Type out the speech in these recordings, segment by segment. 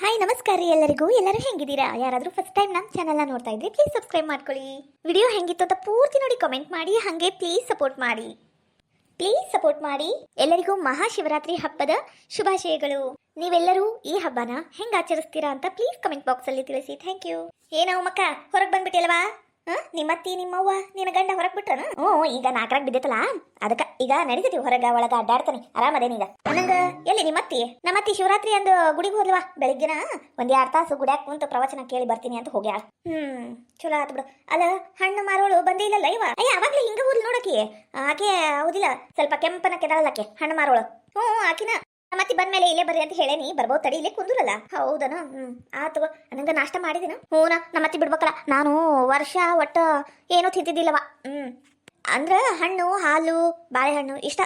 Hi ನಮಸ್ಕಾರ ರೀ ಎಲ್ಲರಿಗೂ. ಎಲ್ಲರೂ ಹೆಂಗಿದ್ದೀರಾ? ಯಾರಾದರೂ ಫಸ್ಟ್ ಟೈಮ್ ನಮ್ಮ ಚಾನಲ್ನ ನೋಡ್ತಾ ಇದ್ರೆ ಪ್ಲೀಸ್ ಸಬ್ಸ್ಕ್ರೈಬ್ ಮಾಡ್ಕೊಳ್ಳಿ. ವಿಡಿಯೋ ಹೆಂಗಿತ್ತು ಅಂತ ಪೂರ್ತಿ ನೋಡಿ ಕಮೆಂಟ್ ಮಾಡಿ, ಹಾಗೆ ಪ್ಲೀಸ್ ಸಪೋರ್ಟ್ ಮಾಡಿ. ಎಲ್ಲರಿಗೂ ಮಹಾಶಿವರಾತ್ರಿ ಹಬ್ಬದ ಶುಭಾಶಯಗಳು. ನೀವೆಲ್ಲರೂ ಈ ಹಬ್ಬನ ಹೆಂಗ್ ಆಚರಿಸ್ತೀರಾ ಅಂತ ಪ್ಲೀಸ್ ಕಮೆಂಟ್ ಬಾಕ್ಸ್ ಅಲ್ಲಿ ತಿಳಿಸಿ. Thank you. ಏನೋ ಮಕ್ಕ ಹೊರಗೆ ಬಂದ್ಬಿಟ್ಟಿಲ್ವಾ? ನಿಮ್ಮತ್ತಿ ನಿಮ್ಮವ್ವ ನಿನ್ನ ಗಂಡ ಹೊರಗೆ ಬಿಟ್ರನ? ಈಗ 4 ಬಿದ್ದೈತಲ್ಲ, ಅದಕ್ಕ ಈಗ ನಡೀತೈತಿ ಹೊರಗ ಒಳಗ ಅಡ್ಡಾಡ್ತಾನೆ. ಆರಾಮದೇನೀಗ? ನಂಗ ಎಲ್ಲಿ ನಿಮ್ಮತ್ತಿ? ನಮ್ಮತ್ತಿ ಶಿವರಾತ್ರಿ ಅಂದ್ ಗುಡಿಗೆ ಹೋದ್ಲವಾ ಬೆಳಗ್ಗೆನ. 1-2 ತಾಸು ಗುಡ್ಯಾಕ ಕುಂತ ಪ್ರವಚನ ಕೇಳಿ ಬರ್ತೀನಿ ಅಂತ ಹೋಗ್ಯಾಳ. ಚಲೋ ಆತ್ ಬಿಡು. ಅಲ್ಲ, ಹಣ್ಣು ಮಾರೋಳು ಬಂದೇ ಇಲ್ಲಲ್ಲ ಇವ? ಅಯ್ಯ, ಅವಾಗ್ಲೇ ಹಿಂಗ ಹೋದ್ಲು ನೋಡಕಿ. ಆಕೆ ಹೌದಿಲ್ಲ, ಸ್ವಲ್ಪ ಕೆಂಪನ ಕೆದಾಳಲ್ಲಕ್ಕೆ ಹಣ್ಣು ಮಾರೋಳು. ಆಕಿನ ಮತ್ತೆ ಬಂದ್ಮೇಲೆ ಇಲ್ಲೇ ಬರ್ರಿ ಅಂತ ಹೇಳೇನಿ. ಬರ್ಬೋದು ತಡಿ, ಇಲ್ಲೇ ಕುಂದ್ರಲ್ಲ. ಹೌದನ? ಆತು. ನಂಗ ನಾಷ್ಟ ಮಾಡಿದಿನ? ನಮ್ಮತ್ತಿ ಬಿಡ್ಬೇಕಲ್ಲ. ನಾನು ವರ್ಷ ಒಟ್ಟ ಏನೂ ತಿಂತಿದ್ದಿಲ್ಲವ. ಅಂದ್ರ ಹಣ್ಣು, ಹಾಲು, ಬಾಳೆಹಣ್ಣು ಇಷ್ಟ.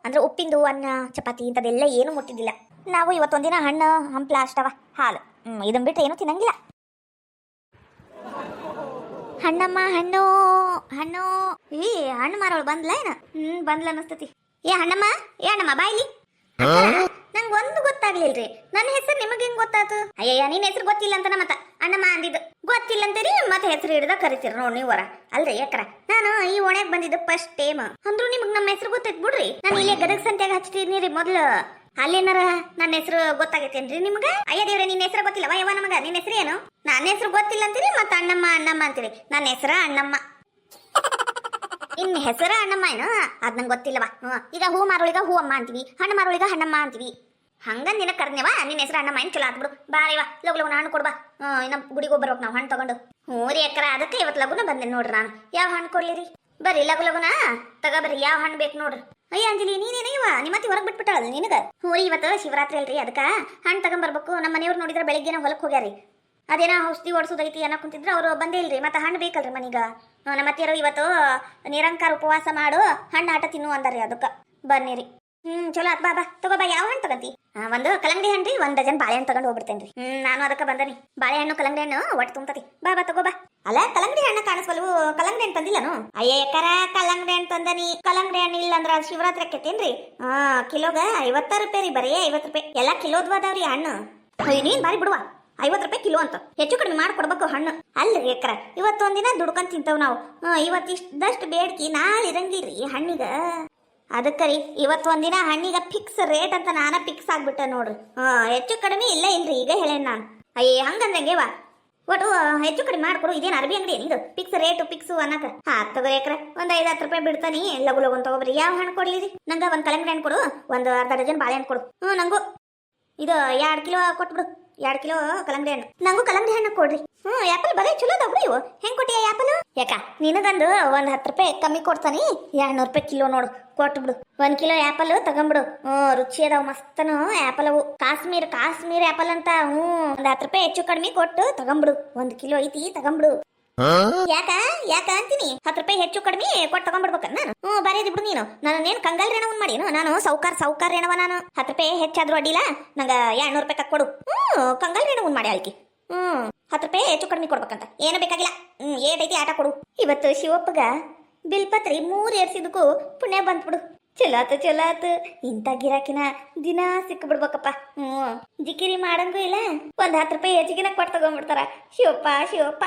ಅಂದ್ರೆ ಉಪ್ಪಿಂದು ಅನ್ನ, ಚಪಾತಿ ಇಂಥದ್ದೆಲ್ಲ ಏನು ಮುಟ್ಟಿದ್ದಿಲ್ಲ ನಾವು. ಇವತ್ತೊಂದಿನ ಹಣ್ಣು ಹಂಪ್ಲ ಅಷ್ಟವ, ಹಾಲು ಇದನ್ ಬಿಟ್ಟು ಏನೂ ತಿನ್ನಂಗಿಲ್ಲ. ಹಣ್ಣಮ್ಮ ಹಣ್ಣು ಹಣ್ಣು. ಹಣ್ಣು ಮಾರೋಳು ಬಂದ್ಲ ಏನ? ಬಂದ್ಲ ಅನಸ್ತತಿ. ಏ ಹಣ್ಣಮ್ಮ ಬಾಯ್ಲಿ. ನಂಗೆ ಒಂದು ಗೊತ್ತಾಗ್ಲಿಲ್ರಿ, ನನ್ನ ಹೆಸರು ನಿಮಗೆ ಹೆಂಗ್ ಗೊತ್ತಾತು? ಅಯ್ಯಯ್ಯ, ನಿನ್ನ ಹೆಸರು ಗೊತ್ತಿಲ್ಲ ಅಂತ ಮತ್ತ ಅಣ್ಣಮ್ಮ ಅಂದಿದ್ದು. ಗೊತ್ತಿಲ್ಲ ಅಂತೀರಿ ಮತ್ತೆ ಹೆಸರು ಹಿಡ್ದ ಕರಿತೀರ ನೋಡಿ ನೀವರ. ಅಲ್ರಿ ಯಾಕ್ರ, ನಾನು ಈ ಓಣ್ಯಾಗ ಬಂದಿದ್ದು ಫಸ್ಟ್ ಟೈಮ್. ಅಂದ್ರೂ ನಿಮ್ಗೆ ನಮ್ಮ ಹೆಸರು ಗೊತ್ತೈತ್ ಬಿಡ್ರಿ. ನಾನು ಇಲ್ಲೇ ಗದಗ ಸಂತ್ಯಾಗ ಹಚ್ತಿದ್ನಿ ರೀ ಮೊದ್ಲು. ಅಲ್ಲೇನಾರ ನನ್ನ ಹೆಸರು ಗೊತ್ತಾಗೈತೇನ್ರಿ ನಿಮ್ಗ? ಅಯ್ಯ ದೇವ್ರೆ, ನಿನ್ನ ಹೆಸರು ಗೊತ್ತಿಲ್ಲ ವಯವ ನಮಗ. ನಿನ್ನ ಹೆಸರು ಏನು? ನನ್ನ ಹೆಸರು ಗೊತ್ತಿಲ್ಲ ಅಂತೀರಿ ಮತ್ತೆ ಅಣ್ಣಮ್ಮ ಅಂತೀರಿ. ನನ್ನ ಹೆಸರ ಅಣ್ಣಮ್ಮ. ಇನ್ ಹೆಸರ ಅಣ್ಣಮ್ಮ ಏನು? ಅದ್ ನಂಗೆ ಗೊತ್ತಿಲ್ಲವಾ. ಈಗ ಹೂ ಮಾರೋಳಿಗ ಹೂ ಅಮ್ಮ ಅಂತೀವಿ, ಹಣ್ಣು ಮಾರೋಳಿಗ ಹಣ್ಣಮ್ಮ ಅಂತೀವಿ. ಹಂಗ ನಿನ್ನ ಕರ್ನೆವ. ನಿನ್ನ ಹೆಸರು ಅಣ್ಣಮ್ಮ ಏನು? ಚಲೋ ಆತ್ಬಿಡು. ಬಾರಿವಾ, ಲಗು ಹಣ್ಣು ಕೊಡ್ಬಾ. ಇನ್ನ ಗುಡಿಗೆ ಬರ್ಬೇಕು ನಾವು ಹಣ್ಣು ತಗೊಂಡು. ರೀ ಅಕ್ಕರ, ಅದಕ್ಕೆ ಇವತ್ತು ಲಗುನ ಬಂದೇನೆ ನೋಡ್ರಿ. ನಾನು ಯಾವ ಹಣ್ಣು ಕೊಡ್ಲಿರಿ? ಬರ್ರಿ ಲಗುನ ತಗೋಬರ್ರಿ. ಯಾವ ಹಣ್ಣು ಬೇಕು ನೋಡ್ರಿ. ಅಯ್ಯ ಅಂಜಲಿ, ನೀನೇನಯ್ಯವ ನಿಮ್ಮತ್ತಿ ಹೊರಗೆ ಬಿಟ್ಬಿಟ್ಟಾಳ ನಿನಗ? ರೀ ಇವತ್ತು ಶಿವರಾತ್ರಿ ಅಲ್ರಿ, ಅದಕ್ಕೆ ಹಣ್ಣು ತಗೊಂಬರ್ಬೇಕು. ನಮ್ಮ ಮನೆಯವ್ರು ನೋಡಿದ್ರೆ ಬೆಳಿಗ್ಗೆ ಹೊಲಕ್ಕೆ ಹೋಗ್ಯಾರಿ. ಅದೇನೋ ಔಷಧಿ ಓಡಿಸೋದೈತಿ ಅನ್ನೋ ಕುಂತಿದ್ರೆ ಅವರು ಬಂದೇ ಇಲ್ರಿ. ಮತ್ತೆ ಹಣ್ಣು ಬೇಕಲ್ರಿ ಮನೀಗ. ನಮ್ಮ ಅತ್ತಿಯರು ಇವತ್ತು ನಿರಂಕಾರ ಉಪವಾಸ ಮಾಡು, ಹಣ್ಣು ಆಟ ತಿನ್ನು ಅಂದಾರಿ. ಅದಕ್ಕೆ ಬನ್ನಿರಿ. ಚಲೋ ಆತ್. ಬಾ ತಗೋಬಾ. ಯಾವ ಹಣ್ಣು ತಗಂತಿ? ಒಂದು ಕಲಂಗಡಿ ಹಣ್ಣು ರೀ, 1 ಡಜನ್ ಬಾಳೆಹಣ್ಣು ತಗೊಂಡು ಹೋಗ್ಬಿಡ್ತೇನ್ರಿ. ನಾನು ಅದಕ್ಕೆ ಬಂದನಿ. ಬಾಳೆಹಣ್ಣು ಕಲಂಗಡಿ ಹಣ್ಣು ಒಟ್ಟು ತುಂಬತತಿ. ಬಾ ತಗೋಬಾ. ಅಲ್ಲ, ಕಲಂಗಡಿ ಹಣ್ಣು ಕಾಣಿಸ್ವಲ್ವು, ಕಲಂಗಡಿ ಹಣ್ಣು ತಂದಿಲ್ಲನು? ಅಯ್ಯಕ್ಕರ, ಕಲಂಗಡಿ ಹಣ್ಣು ತಂದನಿ. ಕಲಂಗಡಿ ಹಣ್ಣು ಇಲ್ಲ ಅಂದ್ರ ಶಿವರಾತ್ರಿ ಆಕೇತೇನ್ರಿ? ಕಿಲೋಗ 50 ರೂಪಾಯಿ ರೀ, ಬರೀ 50 ರೂಪಾಯಿ. ಎಲ್ಲ ಕಿಲೋದ್ವ ಅದಾವ್ರಿ ಹಣ್ಣು. ನೀನ್ ಬಾರಿ ಬಿಡುವ, 50 ರೂಪಾಯಿ ಕಿಲೋ ಅಂತ ಹೆಚ್ಚು ಕಡಿಮೆ ಮಾಡ್ಕೊಡ್ಬೇಕು ಹಣ್ಣು. ಅಲ್ರಿ ಅಕ್ರ, ಇವತ್ತೊಂದಿನ ದುಡ್ಕೊಂಡ್ ತಿಂತವ್ ನಾವು. ಇವತ್ತಿಷ್ಟದಷ್ಟು ಬೇಡಿಕೆ ನಾಳೆ ಇರಂಗಿಲ್ರಿ ಹಣ್ಣಿಗ. ಅದಕ್ಕರಿ ಇವತ್ತೊಂದಿನ ಹಣ್ಣಿಗ ಫಿಕ್ಸ್ ರೇಟ್ ಅಂತ ನಾನ ಫಿಕ್ಸ್ ಆಗ್ಬಿಟ್ಟೆ ನೋಡ್ರಿ. ಹೆಚ್ಚು ಕಡಿಮೆ ಇಲ್ಲ ಇಲ್ರಿ, ಈಗ ಹೇಳೇನ್ ನಾನು. ಅಯ್ಯ ಹಂಗಂದಂಗೆವಾ, ಒಟ್ಟು ಹೆಚ್ಚು ಕಡಿಮೆ ಮಾಡ್ಕೊಡು. ಇದೇನು ಅರ್ಬಿ ಅಂಗಡಿ ಏನಿದು ಫಿಕ್ಸ್ ರೇಟು ಫಿಕ್ಸು ಅನ್ನಕ? ತಗೋರಿ ಅಕ್ರ, ಒಂದು 5-10 ರೂಪಾಯಿ ಬಿಡ್ತಾನಿ. ಲಗು ತಗೋಬ್ರಿ. ಯಾವ ಹಣ್ಣು ಕೊಡ್ಲಿರಿ? ನಂಗ 1 ಕಲಂಗಡಿ ಹಣ್ಣು ಕೊಡು, 1 ಅರ್ಧ ಡಜನ್ ಬಾಳೆಹಣ್ಣು ಕೊಡು. ನಂಗು ಇದು 2 ಕಿಲೋ ಕೊಟ್ಬಿಡು. 2 ಕಿಲೋ ಕಲಂಗಡಿ ಹಣ್ಣು. ನಂಗೂ ಕಲಂಗಡಿ ಹಣ್ಣು ಕೊಡ್ರಿ. ಆ್ಯಪಲ್ ಬರೀ ಚಲೋ ಅದಾವ್ರಿ ಇವು. ಹೆಂಗ್ ಕೊಟ್ಟಿಯ ಆ್ಯಪಲ್? ಯಾಕ ನಿನಗಂದು 10 ರೂಪಾಯಿ ಕಮ್ಮಿ ಕೊಡ್ತಾನಿ. 200 ರೂಪಾಯಿ ಕಿಲೋ ನೋಡು, ಕೊಟ್ಬಿಡು. 1 ಕಿಲೋ ಆ್ಯಪಲ್ ತಗೊಂಬಿಡು. ರುಚಿ ಅದಾವ ಮಸ್ತನು ಆ್ಯಪಲ್ ಅವು. ಕಾಶ್ಮೀರ್ ಆ್ಯಪಲ್ ಅಂತ. 10 ರೂಪಾಯಿ ಹೆಚ್ಚು ಕಡಿಮೆ ಕೊಟ್ಟು ತಗೊಂಬಿಡು. 1 ಕಿಲೋ ಐತಿ, ತಗೊಂಬಿಡು. ಯಾಕ ಅಂತೀನಿ. 10 ರೂಪಾಯಿ ಹೆಚ್ಚು ಕಡಿಮೆ ಕೊಟ್ಟು ತಗೊಂಡ್ಬಿಡ್ಬೇಕ ನಾನು. ಬರೀದಿ ಬಿಡು ನೀನು. ನಾನೇನು ಕಂಗಾಲ್ ರೇಣವನ್ ಮಾಡೀನು? ನಾನು ಸೌಕಾರ ರೇಣವ ನಾನು. 10 ರೂಪಾಯಿ ಹೆಚ್ಚಾದ್ರೂ ಅಡ್ಡಿಲ್ಲ, ನಂಗ 200 ರೂಪಾಯಿ ಕೊಡು. ಕಂಗಾಲ್ ರೇಣವನ್ ಮಾಡಿ ಆಳ್ಕಿ. 10 ರೂಪಾಯಿ ಹೆಚ್ಚು ಕಡಿಮೆ ಕೊಡ್ಬೇಕಂತ ಏನು ಬೇಕಾಗಿಲ್ಲ. ಏಟೈತಿ ಆಟ ಕೊಡು. ಇವತ್ತು ಶಿವಪ್ಪಗ ಬಿಲ್ಪತ್ರಿ 3 ಏರ್ಸಿದಕ್ಕೂ ಪುಣ್ಯ ಬಂದ್ಬಿಡು. ಚಲೋ ಆತು. ಇಂಥ ಗಿರಾಕಿನ ದಿನ ಸಿಕ್ಬಿಡ್ಬೇಕಪ್ಪ. ಜಿಕಿರಿ ಮಾಡಂಗೂ ಇಲ್ಲ, 10 ರೂಪಾಯಿ ಹೆಚ್ಚಿಗಿನ ಕೊಟ್ಟು ತಗೊಂಡ್ಬಿಡ್ತಾರ. ಶಿವಪ್ಪ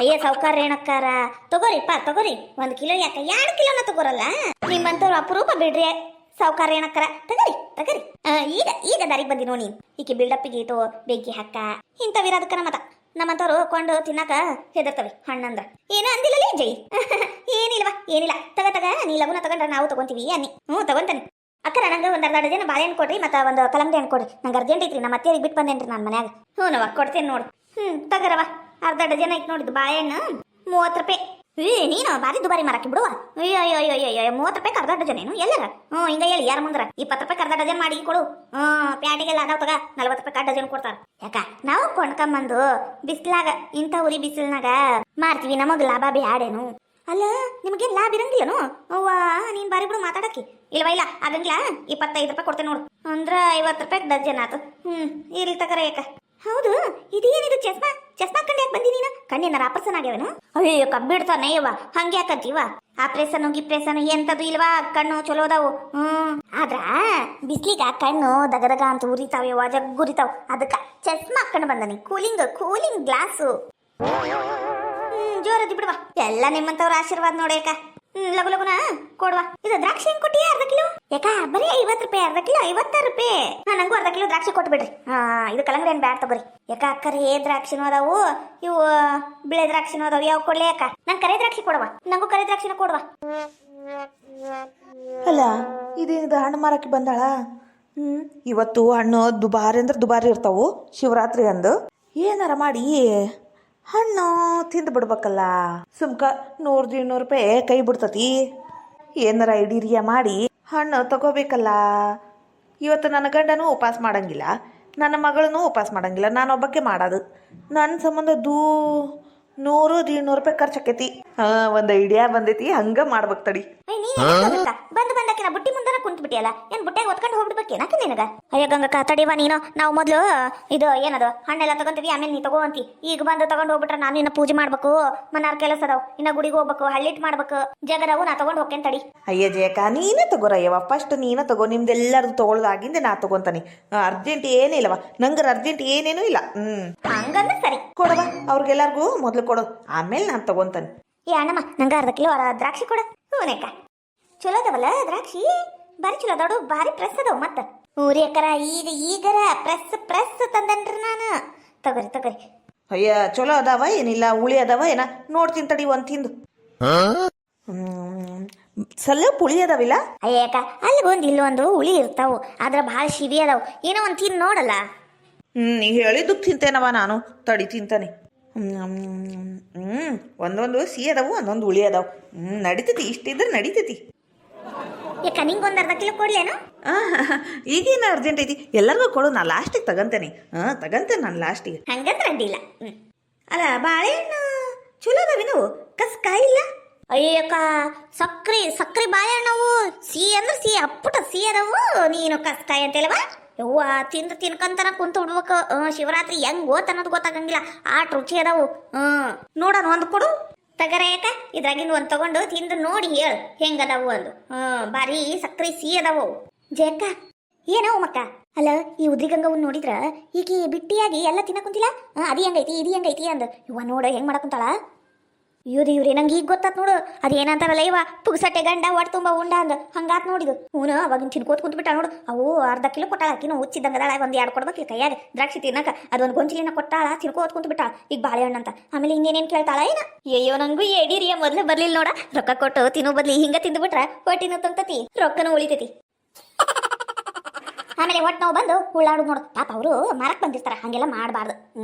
ಅಯ್ಯ ಸೌಕಾರ ರೇಣಕ್ಕಾರ, ತಗೋರಿ 1 ಕಿಲೋ. ಯಾಕ 2 ಕಿಲೋನ ತಗೋರಲ್ಲ? ನಿಮ್ಮಂತವ್ರು ಅಪರೂಪ ಬಿಡ್ರಿ ಸೌಕಾರ ರೇಣಕ್ಕರ. ತಗರಿ. ಈಗ ದಾರಿಗೆ ಬಂದಿ ನೋಡಿ. ಈಕೆ ಬಿಲ್ಡಪ್ಪಿಗೆ ಇಟ್ಟು ಬೆಂಕಿ ಹಾಕ ಇಂಥವಿರೋದಕ್ಕನ ಮತ ನಮ್ಮಂತವ್ರು ಕೊಂಡು ತಿನ್ನಕ ಹೆದರ್ತವೆ ಹಣ್ಣಂದ್ರ. ಏನು ಅಂದಿಲ್ಲ ಜೈ? ಏನಿಲ್ಲ. ತಗ ನೀ ಲಗುನ ತಗೊಂಡ್ರ ನಾವು ತಗೊಂತೀವಿ ಅನ್ನಿ. ತಗೊಂತಾನೆ ಅಕ್ಕರ. ನಂಗೆ 1 ಅರ್ಧ ಡಜನ್ ಬಾಳೆಹಣ್ಣು ಕೊಡ್ರಿ, ಮತ್ತೆ 1 ಕಲಂಗಡಿ ಹಣ್ಣು ಕೊಡ್ರಿ. ನಂಗೆ ಅರ್ಜೆಂಟ್ ಐತ್ರಿ. ನಮ್ಮ ಅತ್ತೆಯರಿಗೆ ಬಿಟ್ಟು ಬಂದೇನ್ರಿ ನಾನು ಮನ್ಯಾಗ. ನವ ಕೊಡ್ತೇನೆ ನೋಡು. ತಗರವ. ಅರ್ಧ ಡಜನ್ ಐತಿ ನೋಡಿದ್ದು ಬಾಳೆಹಣ್ಣು 30 ರೂಪಾಯಿ. ನೀನು ಬಾರಿ ದುಬಾರಿ ಮಾರಾಕಿ ಬಿಡುವ. ಅಯ್ಯೋ 30 ರೂಪಾಯಿ ಅರ್ಧ ಡಜನ್ ಏನು ಎಲ್ಲರ? ಹಿಂಗ ಹೇಳಿ ಯಾರ ಮುಂದ್ರ 20 ರೂಪಾಯಿ ಅರ್ಧ ಡಜನ್ ಮಾಡಿ ಕೊಡು. ಪ್ಯಾಟಿಗೆಲ್ಲ ಅದಾವ ತಗ 40 ರೂಪಾಯಿ ಡಜನ್ ಕೊಡ್ತಾರ. ಯಾಕ ನಾವು ಕೊಂಡ್ಕೊಂಬಂದು ಬಿಸಿಲಾಗ ಇಂಥ ಉರಿ ಬಿಸಿಲ್ನಾಗ ಮಾರ್ತೀವಿ. ನಮಗ್ ಲಾಭ ಬ್ಯಾಡೇನು? ಅಲ್ಲ ನಿಮಗೆ ಲಾಭ ಇರಂಗಿಲ್ಲನು? ಅವ್ವ ನೀನ್ ಬಾರಿ ಬಿಡು ಮಾತಾಡಕ್ಕೆ. ಇಲ್ವಾ ಇಲ್ಲ ಆಗಂಗಿಲ್ಲ. 25 ರೂಪಾಯಿ ಕೊಡ್ತೇನೆ ನೋಡು. ಅಂದ್ರ 50 ರೂಪಾಯಿ ಡಜನ್ ಆತು. ಇರ್ಲಿ ತಗರ ಯಾಕ. ಹೌದು, ಇದೇನಿದು ಚಸ್ಮಾ ಚಸ್ಮಾ ಕಂಡು ಯಾಕೆ ಬಂದಿ ನೀನು? ಕಣ್ಣಿನ ಆಪರೇಷನ್ ಆಗ್ಯಾವನು? ಅಯ್ಯೋ ಕಬ್ಬಿಡ್ತಾನೆ ಯವ್ವ, ಹಂಗೆ ಯಾಕಂತೀವ? ಆಪರೇಷನ್ ಗಿಪ್ರೇಷನ್ ಎಂತದು ಇಲ್ವಾ? ಕಣ್ಣು ಚಲೋ ಅದಾವು. ಆದ್ರ ಬಿಸ್ಲಿಗ ಕಣ್ಣು ದಗದಗ ಅಂತ ಉರಿತಾವ ಯವ್ವ, ಜಗ್ಗುರಿತಾವ. ಅದಕ್ಕ ಚಸ್ಮಾ ಹಾಕೊಂಡು ಬಂದನಿ. Cooling glass. ಜೋರದಿ ಬಿಡುವ. ಎಲ್ಲ ನಿಮ್ಮಂತವ್ರ ಆಶೀರ್ವಾದ ನೋಡ್ಯಾಕ. ಲಗು ಲಗುನ ಕೊಡುವ. ಇದು ದ್ರಾಕ್ಷಿ ಹೆಂಗ್ ಕೊಟ್ಟಿ? ಅರ್ಧ ಕಿಲೋ ಯಾಕ? ಬರೀ 50 ರೂಪಾಯಿ. ಅರ್ಧ ಕಿಲೋ 56 ರೂಪಾಯಿ. ನಂಗೂ ಅರ್ಧ ಕಿಲೋ ದ್ರಾಕ್ಷಿ ಕೊಟ್ಬಿಡ್ರಿ. ಇದು ಕಲಂಗಡಿ ಏನ್ ಬ್ಯಾಡ ತಗೋರಿ. ಯಾಕ ಕರೆ ದ್ರಾಕ್ಷಿನೂ ಅದಾವು, ಇವು ಬಿಳೆ ದ್ರಾಕ್ಷಿನೂ ಅದಾವು. ಯಾವ ಕೊಡ್ಲಿ ಯಾಕ? ನಂಗೆ ಕರೆ ದ್ರಾಕ್ಷಿ ಕೊಡುವ. ನಂಗೂ ಕರೆ ದ್ರಾಕ್ಷಿನ ಕೊಡುವ. ಅಲ್ಲ ಇದೇನಿದು ಹಣ್ಣು ಮಾರಕ್ಕೆ ಬಂದಾಳ? ಇವತ್ತು ಹಣ್ಣು ದುಬಾರಿ ಅಂದ್ರೆ ದುಬಾರಿ ಇರ್ತಾವು. ಶಿವರಾತ್ರಿ ಅಂದು ಏನಾರ ಮಾಡಿ ಹಣ್ಣು ತಿಂದು ಬಿಡ್ಬೇಕಲ್ಲ. ಸುಮ್ಕ 100-200 ರೂಪಾಯಿ ಕೈ ಬಿಡ್ತತಿ. ಏನಾರ ಐಡಿರಿಯ ಮಾಡಿ ಹಣ್ಣು ತಗೋಬೇಕಲ್ಲ. ಇವತ್ತು ನನ್ನ ಗಂಡನೂ ಉಪವಾಸ ಮಾಡಂಗಿಲ್ಲ, ನನ್ನ ಮಗಳನ್ನೂ ಉಪವಾಸ ಮಾಡಂಗಿಲ್ಲ. ನಾನು ಒಬ್ಬಕ್ಕೆ ಮಾಡೋದು. ನನ್ನ ಸಂಬಂಧ 100-200 ರೂಪಾಯಿ ಖರ್ಚು ಆಕೈತಿ. ಒಂದು ಐಡಿಯಾ ಬಂದೈತಿ, ಹಂಗ ಮಾಡ್ಬೇಕು ತಡಿ. ಬಂದು ಬಂದಕ್ಕೆ ಬುಟ್ಟಿ ಮುಂದನ ಕುಂತ್ ಬಿಟ್ಟಿಯಲ್ಲ, ಏನ್ ಬುಟ್ಟಾಗ ಹೊತ್ಕೊಂಡು ಹೋಗ್ಬಿಡ್ಬೇಕೇನಾಕ ನಿನಗ? ಅಯ್ಯ ಗಂಗಕ್ಕ ತಡಿವಾ ನೀನು. ನಾವು ಮೊದ್ಲು ಇದು ಏನದು ಹಣ್ಣೆಲ್ಲ ತಗೊಂತೀವಿ, ಆಮೇಲೆ ನೀ ತಗೋಂತಿ. ಈಗ ಬಂದು ತಗೊಂಡ್ ಹೋಗ್ಬಿಟ್ರ ನಾನು ಇನ್ನ ಪೂಜೆ ಮಾಡ್ಬೇಕು, ಮನಾರ್ ಕೆಲಸ ಅದಾವ್, ಇನ್ನ ಗುಡಿಗೆ ಹೋಗ್ಬೇಕು, ಹಳ್ಳಿಟ್ ಮಾಡ್ಬೇಕು, ಜಗದವು. ನಾ ತಗೊಂಡ್ ಹೋಗ್ತೇನೆ ತಡಿ. ಅಯ್ಯ ಜಯಕ ನೀನೇ ತಗೋರಯ್ಯವ, ಫಸ್ಟ್ ನೀನ ತಗೋ. ನಿಮ್ದೆಲ್ಲರದು ತಗೊಳ್ಳೋದಾಗಿಂದ ನಾ ತಗೊಂತಾನೆ. ಅರ್ಜೆಂಟ್ ಏನಿಲ್ಲವ, ನಂಗರ ಅರ್ಜೆಂಟ್ ಏನೇನು ಇಲ್ಲ. ಹಂಗಂದ್ರೆ ಸರಿ ಕೊಡವ, ಅವ್ರಿಗೆಲ್ಲರಿಗೂ ಮೊದ್ಲು ಕೊಡು, ಆಮೇಲೆ ನಾನು ತಗೊಂತಾನೆ. ಏ ಅಣ್ಣಮ್ಮ, ನಂಗೆ ಅರ್ಧ ಕಿಲೋ ದ್ರಾಕ್ಷಿ ಕೊಡ. ಹೂನೇಕ ಚಲೋ ಅದಾವಲ್ಲ ದ್ರಾಕ್ಷಿ, ಬಾರಿ ಚಲೋ ಅದಾಡು, ಬಾರಿ ಪ್ರೆಸ್ ಅದಾವ. ಮತ್ತ ಊರಿ ಅಕ್ಕರ ಈಗರ ಪ್ರೆಸ್ ತಂದನ್ರಿ ನಾನು. ತಗೋರಿ. ಅಯ್ಯ ಚಲೋ ಅದಾವ ಏನಿಲ್ಲ, ಹುಳಿ ಅದಾವ ಏನ ನೋಡ್ತೀನಿ ತಡಿ. ಒಂದ್ ತಿಂದು ಸ್ವಲ್ಪ ಹುಳಿ ಅದಾವಿಲ್ಲ? ಅಯ್ಯಕ್ಕ ಅಲ್ಲಿ ಒಂದು ಇಲ್ಲೊಂದು ಹುಳಿ ಇರ್ತಾವು, ಆದ್ರ ಭಾಳ ಶಿವಿ ಅದಾವು. ಏನೋ ಒಂದು ತಿಂದು ನೋಡಲ್ಲ. ನೀ ಹೇಳಿದ್ದು ತಿಂತೇನವ ನಾನು. ತಡಿ ತಿಂತಾನೆ. ಒಂದೊಂದು ಸಿಹಿ ಅದಾವು, ಒಂದೊಂದು ಹುಳಿ ಅದಾವು. ನಡಿತೈತಿ, ಇಷ್ಟಿದ್ರೆ ನಡಿತೈತಿ. ಯಾಕ ನಿಂಗೆ ಒಂದು ಅರ್ಧ ಕಿಲೋ ಕೊಡ್ಲೇನು? ಈಗೇನು ಅರ್ಜೆಂಟ್ ಐತಿ? ಎಲ್ಲರಿಗೂ ಕೊಡು, ನಾ ಲಾಸ್ಟಿಗೆ ತಗಂತೇನೆ. ತಗಂತೇನೆ ನಾನು ಲಾಸ್ಟಿಗೆ. ಹಂಗಂದ್ರೆ ಅಡ್ಡಿಲ್ಲ. ಅಲ್ಲ ಬಾಳೆಹಣ್ಣು ಚಲೋ ಅದಾವಿನು, ಕಸ್ಕಾಯಿ ಇಲ್ಲ? ಅಯ್ಯಕ್ಕ ಸಕ್ರಿ ಬಾಳೆಹಣ್ಣವು ಸಿಹಿ ಅಂದ್ರೆ ಸಿಹಿ, ಅಪ್ಪುಟ ಸಿಹಿ ಅದಾವು. ನೀನು ಕಸ್ಕಾಯಿ ಅಂತೇಳವಾ? ಯವ್ವ ತಿನ್ಕಂತನ ಕುಂತ ಬಿಡ್ಬೇಕು. ಶಿವರಾತ್ರಿ ಹೆಂಗ್ ಅನ್ನೋದು ಗೊತ್ತಾಗಂಗಿಲ್ಲ, ಆಟ್ ರುಚಿ ಅದಾವು. ನೋಡೋಣ ಒಂದು ಕೊಡು. ತಗರ ಯಾಕ ಇದ್ರಾಗಿಂದ ಒಂದು ತಗೊಂಡು ತಿಂದು ನೋಡಿ ಹೇಳು ಹೆಂಗದಾವು ಅಂದು. ಬಾರಿ ಸಕ್ರಿ ಸಿಹಿ ಅದಾವು. ಜಯಕ್ಕ ಏನವು ಮಕ್ಕ? ಅಲ್ಲ ಈ ಉದ್ರಿಗಂಗವನ್ನ ನೋಡಿದ್ರ ಈಗ ಬಿಟ್ಟಿಯಾಗಿ ಎಲ್ಲ ತಿನ್ನ ಕುಂತಿಲ್ಲ. ಅದು ಹೆಂಗೈತಿ ಇದು ಹೆಂಗೈತಿ ಅಂದ. ಇವ ನೋಡ ಹೆಂಗ್ ಮಾಡಕುಂತಾಳ. ಇವ್ರಿ ನಂಗೆ ಈಗ ಗೊತ್ತಾತ್ ನೋಡು. ಅದೇನಂತಾರಲ್ಲ ಇವ ಪುಗ್ಸಟ್ಟೆ ಗಂಡ ಒಟ್ಟು ತುಂಬ ಉಂಡ ಅಂದ. ಹಂಗಾತ್ ನೋಡಿದು. ಹೂನು ಅವಾಗಿನ ತಿನ್ಕೋತ ಕುಂತ್ಬಿಟ್ಟ ನೋಡು. ಅವು ಅರ್ಧ ಕಿಲೋ ಕೊಟ್ಟಾಳ. ಆಕಿನೂ ಹುಚ್ಚಿದ್ದಂಗದಾಳ. ಒಂದು 2 ಕೊಡ್ಬೇಕಿಲ್ಲ ಕೈಯಾಗ ದ್ರಾಕ್ಷಿ ತಿನ್ನಕ. ಅದೊಂದು ಗೊಂಚಿಲಿನ ಕೊಟ್ಟಾಳ, ತಿನ್ಕೋತ ಕುಂತ್ಬಿಟ್ಟಾಳ. ಈಗ ಬಾಳೆಹಣ್ಣಂತ. ಆಮೇಲೆ ಇನ್ನೇನೇನು ಕೇಳ್ತಾಳ ಏನ? ಅಯ್ಯೋ ನಂಗೂ ಎಡೀರಿಯ ಮೊದ್ಲು ಬರ್ಲಿಲ್ಲ ನೋಡ. ರೊಕ್ಕ ಕೊಟ್ಟು ತಿನ್ನೋ ಬದ್ಲಿ ಹಿಂಗ ತಿಂದ್ಬಿಟ್ರ ಹೊಟ್ಟಿನೂ ತಂತತಿ, ರೊಕ್ಕನೂ ಉಳಿತೈತಿ. ಆಮೇಲೆ ಒಟ್ಟು ನಾವು ಬಂದು ಉಳ್ಳಾಡು ನೋಡು. ಪಾಪ ಅವರು ಮಾರಕ್ ಬಂದಿರ್ತಾರ, ಹಂಗೆಲ್ಲ ಮಾಡಬಾರ್ದು.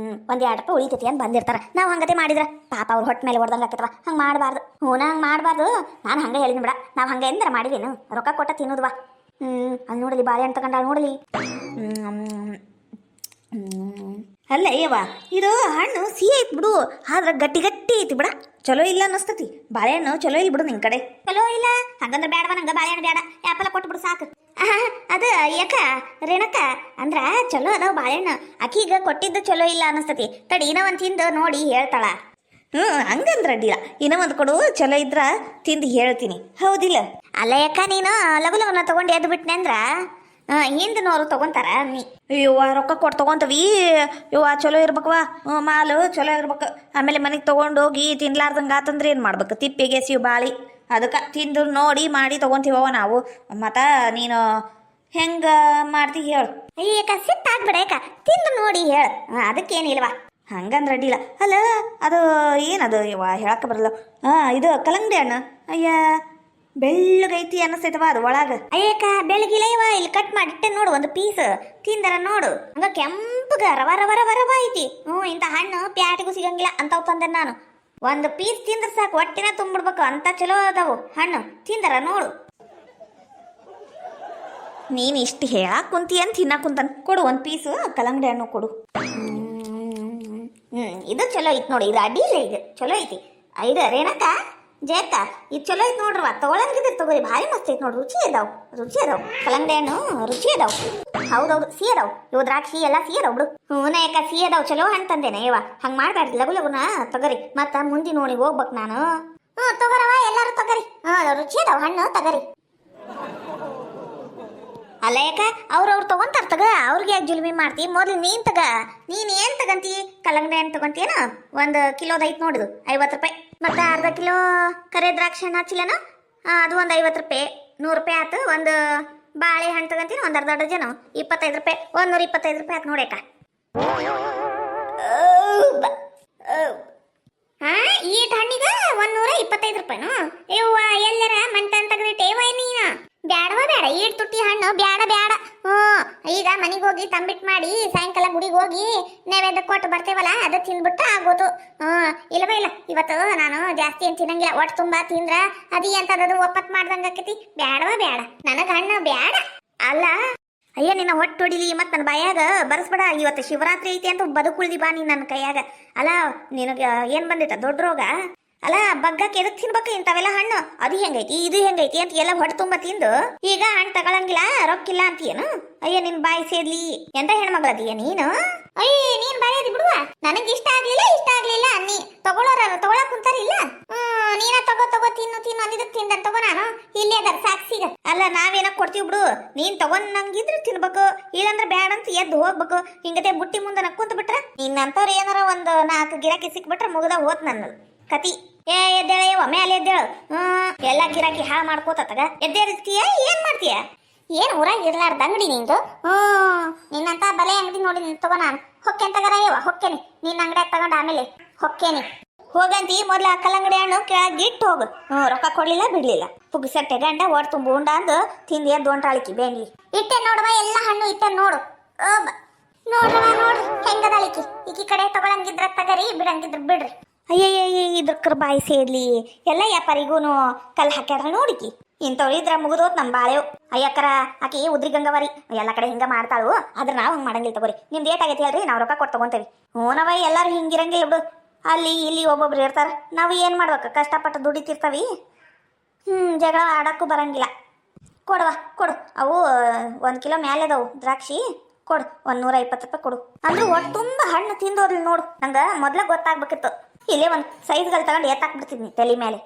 1-2 ರೂಪಾಯಿ ಉಳಿತೈತಿ ಅಂತ ಬಂದಿರ್ತಾರ. ನಾವು ಹಂಗತೆ ಮಾಡಿದ್ರ ಪಾಪ ಅವ್ರು ಹೊಟ್ಟೆ ಮೇಲೆ ಹೊಡೆದಂಗೆ ಆಕೈತವ. ಹಂಗೆ ಮಾಡಬಾರ್ದು. ಹಂಗೆ ಮಾಡಬಾರ್ದು. ನಾನು ಹಂಗೆ ಹೇಳಿದ್ನಿ ಬಿಡ. ನಾವು ಹಂಗೆ ಎಂದ್ರ ಮಾಡಿದೇನು, ರೊಕ್ಕ ಕೊಟ್ಟ ತಿನ್ನೋದ್ವಾ. ಅಲ್ಲಿ ನೋಡಲಿ ಬಾಳೆಹಣ್ಣು ತಗೊಂಡಾಳ ನೋಡಲಿ. ಅಲ್ಲ ಅಯ್ಯವ, ಇದು ಹಣ್ಣು ಸಿಹಿ ಐತಿ ಬಿಡು, ಆದ್ರೆ ಗಟ್ಟಿ ಐತಿ ಬಿಡ. ಚಲೋ ಇಲ್ಲ ಅನ್ನಿಸ್ತತಿ. ಬಾಳೆಹಣ್ಣು ಚಲೋ ಇಲ್ಲ ಬಿಡು ನಿನ್ ಕಡೆ. ಚಲೋ ಇಲ್ಲ ಹಂಗಂದ್ರೆ ಬೇಡವ, ನಂಗೆ ಬಾಳೆಹಣ್ಣು ಬೇಡ. ಆ್ಯಪಲ್ ಕೊಟ್ಬಿಡು ಸಾಕು. ಅದು ಯಾಕ ರೇಣಕ್ಕ ಅಂದ್ರ ಚಲೋ ಅದಾವ ಬಾಳೆಹಣ್ಣು. ಆಕೀಗ ಕೊಟ್ಟಿದ್ದು ಚಲೋ ಇಲ್ಲ ಅನ್ನಿಸ್ತತಿ. ತಡಿ ಇನ್ನೂ ಒಂದು ತಿಂದು ನೋಡಿ ಹೇಳ್ತಾಳ. ಹಂಗಂದ್ರ ಅಡ್ಡಿಲ್ಲ. ಇನ್ನೂ ಒಂದು ಕೊಡು, ಚಲೋ ಇದ್ರ ತಿಂದು ಹೇಳ್ತೀನಿ. ಹೌದಿಲ್ಲ? ಅಲ್ಲ ಯಾಕ ನೀನು ಲಗು ಲಗುನ ತಗೊಂಡು ಎದ್ದು ಬಿಟ್ನೆ ಅಂದ್ರ ಹಿಂದಿನವರು ತಗೊಂತಾರ. ನೀ ಇವ್ವ ರೊಕ್ಕ ಕೊಟ್ಟು ತಗೊಂತವಿ. ಇವ್ವ ಚಲೋ ಇರ್ಬೇಕವಾ, ಮಾಲು ಚಲೋ ಇರ್ಬೇಕು. ಆಮೇಲೆ ಮನೆಗೆ ತೊಗೊಂಡೋಗಿ ತಿನ್ಲಾರ್ದಂಗೆ ಆತಂದ್ರೆ ಏನು ಮಾಡ್ಬೇಕು? ತಿಪ್ಪಿಗೆ ಸಿವ್ ಬಾಳಿ. ಅದಕ್ಕೆ ತಿಂದು ನೋಡಿ ಮಾಡಿ ತೊಗೊಂತೀವವ ನಾವು. ಮತ್ತು ನೀನು ಹೆಂಗೆ ಮಾಡ್ತಿ ಹೇಳು. ಅಯ್ಯಕ್ಕ ಸಿಟ್ಟಾಗ್ಬಿಡ. ಯಾಕ ತಿಂದು ನೋಡಿ ಹೇಳು. ಅದಕ್ಕೇನಿಲ್ವಾ? ಹಂಗಂದ್ರೆ ಅಡ್ಡಿಲ್ಲ. ಅಲ್ಲ ಅದು ಏನದು ಇವ ಹೇಳಕ್ಕೆ ಬರಲ್ಲ. ಇದು ಕಲಂಗಡಿ ಹಣ್ಣು. ಅಯ್ಯ ಬೆಳ್ಳಗೈತಿ ಅನ್ನಿಸ್ತೈತವ ಅದು ಒಳಗೆ. ಅಯ್ಯಕ್ಕ ಬೆಳಗಿಲ್ಲ ಇವ. ಇಲ್ಲಿ ಕಟ್ ಮಾಡಿಟ್ಟೆ ನೋಡು ಒಂದು ಪೀಸ್. ತಿಂದರ ನೋಡು, ಹಂಗ ಕೆಂಪಗ ರವ ರವ ರವ ರವ ಐತಿ. ಇಂಥ ಹಣ್ಣು ಪ್ಯಾಟಿಗೂ ಸಿಗಂಗಿಲ್ಲ ಅಂತಾವ್ ತಂದೆ ನಾನು. ಒಂದು ಪೀಸ್ ತಿಂದ್ರೆ ಸಾಕು, ಹೊಟ್ಟಿನ ತುಂಬಿಡ್ಬೇಕು ಅಂತ ಚಲೋ ಅದಾವು ಹಣ್ಣು. ತಿಂದರ ನೋಡು. ನೀನು ಇಷ್ಟು ಹೇಳಕ್ಕೆ ಕುಂತಿ ಅಂತ ತಿನ್ನಕ್ಕೆ ಕುಂತಾನೆ. ಕೊಡು ಒಂದು ಪೀಸು ಕಲಂಗಡಿ ಹಣ್ಣು ಕೊಡು. ಇದು ಚಲೋ ಐತಿ ನೋಡಿ. ಇದು ಅಡ್ಡಿಲ್ಲ, ಇದು ಚಲೋ ಐತಿ. ಇದು ರೇಣಕ್ಕ ಜಯಕ್ಕ ಇದು ಚಲೋ ಐತ್ ನೋಡ್ರವ ತಗೊಳಂಗಿದ್ರೆ ತಗೋರಿ ಭಾರಿ ಮಸ್ತ್ ಐತ್ ನೋಡ್ರಿ ರುಚಿ ಅದಾವ್ ಕಲ್ಲಂಗಡಿ ಹಣ್ಣು ರುಚಿ ಅದಾವ್ ಹೌದೌದು ಸಿಹಿ ಅದಾವ್ ಇವು ದ್ರಾಕ್ಷಿ ಎಲ್ಲ ಸಿಹಿ ಅದಾವ್ ಬಿಡು ಹ್ಞೂ ಯಾಕ ಸಿಹಿ ಅದಾವ್ ಚಲೋ ಹಣ್ಣು ತಂದೇನೆ ಇವ ಹಂಗೆ ಮಾಡ್ಬೇಡ್ರಿ ಲಗು ಲಗುನ ತಗೋರಿ ಮತ್ತ ಮುಂದಿನ ನೋಡಿ ಹೋಗ್ಬೇಕು ನಾನು ತಗೋರವ ಎಲ್ಲಾರು ತಗೋರಿ ರುಚಿ ಅದಾವ್ ಹಣ್ಣು ತಗೋರಿ ಅಲ್ಲ ಯಾಕ ಅವ್ರವ್ರು ತಗೊಂತಾರ ತಗ ಅವ್ರಿಗೆ ಯಾಕೆ ಜುಲ್ಮಿ ಮಾಡ್ತಿ ಮೊದ್ಲು ನೀನ್ ತಗ ನೀನ್ ಏನ್ ತಗಂತಿ ಕಲ್ಲಂಗಡಿ ಹಣ್ಣು ತಗೊಂತೀಯನ 1 ಕಿಲೋದ ಐತ್ ನೋಡಿದು 50 ರೂಪಾಯಿ ಮತ್ತೆ ಅರ್ಧ ಕಿಲೋ ಕರೆ ದ್ರಾಕ್ಷಿ ಹಣ್ಣು ಹಚ್ಚಿಲ್ಲನ ಅದು ಒಂದು 50 ರೂಪಾಯಿ 100 ರೂಪಾಯಿ ಆತು ಒಂದು ಬಾಳೆಹಣ್ಣು ತಗೊಂತೀನಿ ಒಂದು ಅರ್ಧ ಡಜನು 25 ರೂಪಾಯಿ 125 ರೂಪಾಯಿ ಆತು ನೋಡ್ಯಾಕ ಹಾ ಈಟ್ ಹಣ್ಣಿಗೆ 125 ರೂಪಾಯಿನು ಇವ್ವ ಎಲ್ಲರ ಮಂಟನ್ ತೆಗೆದಿಟ್ಟೇವ ನೀನ ಬ್ಯಾಡವ ಬೇಡ ಈಟ್ ತುಟ್ಟಿ ಹಣ್ಣು ಬ್ಯಾಡ ಈಗ ಮನೆಗೆ ಹೋಗಿ ತಂಬಿಟ್ ಮಾಡಿ ಸಾಯಂಕಾಲ ಗುಡಿಗೆ ಹೋಗಿ ನೈವೇದ್ಯ ಕೊಟ್ಟು ಬರ್ತೇವಲ್ಲ ಅದು ತಿಂದ್ಬಿಟ್ಟು ಆಗೋದು ಇಲ್ಲವ ಇಲ್ಲ ಇವತ್ತು ನಾನು ಜಾಸ್ತಿ ಏನ್ ತಿನ್ನಂಗಿಲ್ಲ ಒಟ್ಟು ತುಂಬಾ ತಿಂದ್ರ ಅದಿ ಅಂತದದು ಒಪ್ಪತ್ ಮಾಡ್ದಂಗ ಆಕತಿ ಬ್ಯಾಡವ ಬೇಡ ನನಗ ಹಣ್ಣು ಬ್ಯಾಡ ಅಲ್ಲ ಅಯ್ಯ ನಿನ್ನ ಹೊಟ್ಟು ಹೊಡಿಲಿ ಮತ್ತು ನನ್ನ ಬಾಯಾಗ ಬರ್ಸ್ಬೇಡ ಇವತ್ತು ಶಿವರಾತ್ರಿ ಐತಿ ಅಂತ ಬದುಕುಳ್ದಿ ಬಾ ನೀನು ನನ್ನ ಕೈಯಾಗ ಅಲ್ಲ ನಿನಗೆ ಏನು ಬಂದಿತ್ತ ದೊಡ್ಡ ರೋಗ ಅಲ್ಲ ಬಗ್ಗಕ್ಕೆ ಎದಕ್ ತಿನ್ಬೇಕು ಇಂಥವೆಲ್ಲ ಹಣ್ಣು ಅದು ಹೆಂಗೈತಿ ಇದು ಹೆಂಗೈತಿ ಅಂತ ಎಲ್ಲ ಹೊಟ್ಟೆ ತುಂಬ ತಿಂದು ಈಗ ಹಣ್ಣು ತಗೊಳಂಗಿಲ್ಲ ರೊಕ್ಕಿಲ್ಲ ಅಂತೀಯನು ಅಯ್ಯ ನಿನ್ ಬಾಯಿ ಸೇದ್ಲಿ ಎಂತ ಹೆಣ್ಮಗಳದೀಯ ನೀನು ಅಯ್ಯ ನೀನ್ ಬಾಯದಿ ಬಿಡುವ ನನಗೆ ಇಷ್ಟ ಆಗ್ಲಿಲ್ಲ ಅನ್ನಿ ತಗೊಳಕ್ ಕುಂತಾರಿಲ್ಲ ನೀನ ತಗೋ ತಿನ್ನು ಅಂದಿದ್ದಕ್ಕೆ ತಿಂದ ತಗೋ ನಾನು ಇಲ್ಲೇ ಅದರ ಸಾಕ್ಷಿಗ ಅಲ್ಲ ನಾವೇನ ಕೊಡ್ತೀವಿ ಬಿಡು ನೀನ್ ತಗೊಂಡಂಗಿದ್ರೆ ತಿನ್ಬೇಕು ಇಲ್ಲಂದ್ರೆ ಬ್ಯಾಡ ಅಂತ ಎದ್ದು ಹೋಗ್ಬೇಕು ಹಿಂಗತೆ ಬುಟ್ಟಿ ಮುಂದೆ ನಕ್ಕೊಂತ ಬಿಟ್ರ ನಿನ್ನಂತವ್ರು ಏನಾರ ಒಂದು 4 ಗಿರಾಕಿ ಸಿಕ್ಬಿಟ್ರೆ ಮುಗ್ದ ಹೋತ್ ನನ್ನ ಕತಿ ಎದ್ದೇಳಯ್ಯವ ಮೇಲೆ ಎದ್ದೇಳು ಎಲ್ಲ ಗಿರಾಕಿ ಹಾಳು ಮಾಡ್ಕೋತಗ ಎದ್ದೇಳ್ತೀಯ ಏನ್ ಮಾಡ್ತೀಯ ಏನ್ ಊರಾಗ ಇರ್ಲಾರ್ದ ಅಂಗಡಿ ನಿಂದು ನಿನ್ನಂತ ಬಲೆ ಅಂಗಡಿ ನೋಡಿ ತಗೋ ನಾನು ಹೊಕ್ಕೇನ್ ತಗರಯ್ಯವ ಹೊಕ್ಕೇನಿ ನಿನ್ನ ಅಂಗಡಿಯಾಗ ತಗೊಂಡು ಆಮೇಲೆ ಹೊಕ್ಕೇನಿ ಹೋಗಂತಿ ಮೊದ್ಲು ಆ ಕಲ್ಲಂಗಡಿ ಹಣ್ಣು ಕೆಳಗಿಟ್ಟು ಹೋಗು ರೊಕ್ಕ ಕೊಡ್ಲಿಲ್ಲ ಬಿಡ್ಲಿಲ್ಲ ಪುಗ್ಸಟ್ಟೆ ಗಂಡ ಒಟ್ಟು ತುಂಬ ಉಂಡ ಅಂದು ತಿಂದು ಎದ್ದು ಒಂಟಾಳಿಕಿ ಬೇಂಗ್ಲಿ ಇಟ್ಟೆ ನೋಡುವ ಎಲ್ಲ ಹಣ್ಣು ಇಟ್ಟೆ ನೋಡು ನೋಡ್ರವ ನೋಡ್ರಿ ಹೆಂಗದಾಳಿಕಿ ಈಕಿ ಕಡೆ ತಗೊಳಂಗಿದ್ರ ತಗರಿ ಬಿಡಂಗಿದ್ರ ಬಿಡ್ರಿ ಅಯ್ಯಯ್ಯ ಇದ್ರಕ್ರ ಬಾಯಿ ಸೇರ್ಲಿ ಎಲ್ಲ ವ್ಯಾಪಾರಿಗೂನು ಕಲ್ಲು ಹಾಕ್ಯಾರ ನೋಡಿಕಿ ಇಂಥವ್ರು ಇದ್ರ ಮುಗಿದೋತ್ ನಮ್ಮ ಬಾಳೆವು ಅಯ್ಯಕ್ಕರ ಆಕಿ ಉದ್ರಿ ಗಂಗವಾರಿ ಎಲ್ಲ ಕಡೆ ಹಿಂಗ ಮಾಡ್ತಾಳು ಆದ್ರೆ ನಾವು ಹಂಗೆ ಮಾಡಂಗಿಲ್ಲ ತಗೋರಿ ನಿಮ್ದು ಏಟಾಗೈತಿ ಹೇಳ್ರಿ ನಾವು ರೊಕ್ಕ ಕೊಟ್ಟು ತಗೊಂತೇವಿ ಹ್ಞೂನವ ಎಲ್ಲರೂ ಹಿಂಗಿರಂಗಿಲ್ಲ ಬಿಡು ಅಲ್ಲಿ ಇಲ್ಲಿ ಒಬ್ಬೊಬ್ರು ಇರ್ತಾರೆ ನಾವು ಏನು ಮಾಡ್ಬೇಕು ಕಷ್ಟಪಟ್ಟು ದುಡಿತಿರ್ತಾವಿ ಜಗಳ ಆಡೋಕ್ಕೂ ಬರಂಗಿಲ್ಲ ಕೊಡು ಅವು 1 ಕಿಲೋ ಮ್ಯಾಲೆ ಅದಾವು ದ್ರಾಕ್ಷಿ ಕೊಡು 120 ರೂಪಾಯಿ ಕೊಡು ಅಂದ್ರೆ ಒಟ್ಟು ತುಂಬ ಹಣ್ಣು ತಿಂದೋದ್ಲಿ ನೋಡು ನಂಗೆ ಮೊದ್ಲ ಗೊತ್ತಾಗ್ಬೇಕಿತ್ತು ಇಲ್ಲೇ ಒಂದು ಸೈಜ್ಗಳು ತಗೊಂಡು ಎತ್ತಾಕ್ಬಿಡ್ತಿದ್ನಿ ತಲೆ ಮೇಲೆ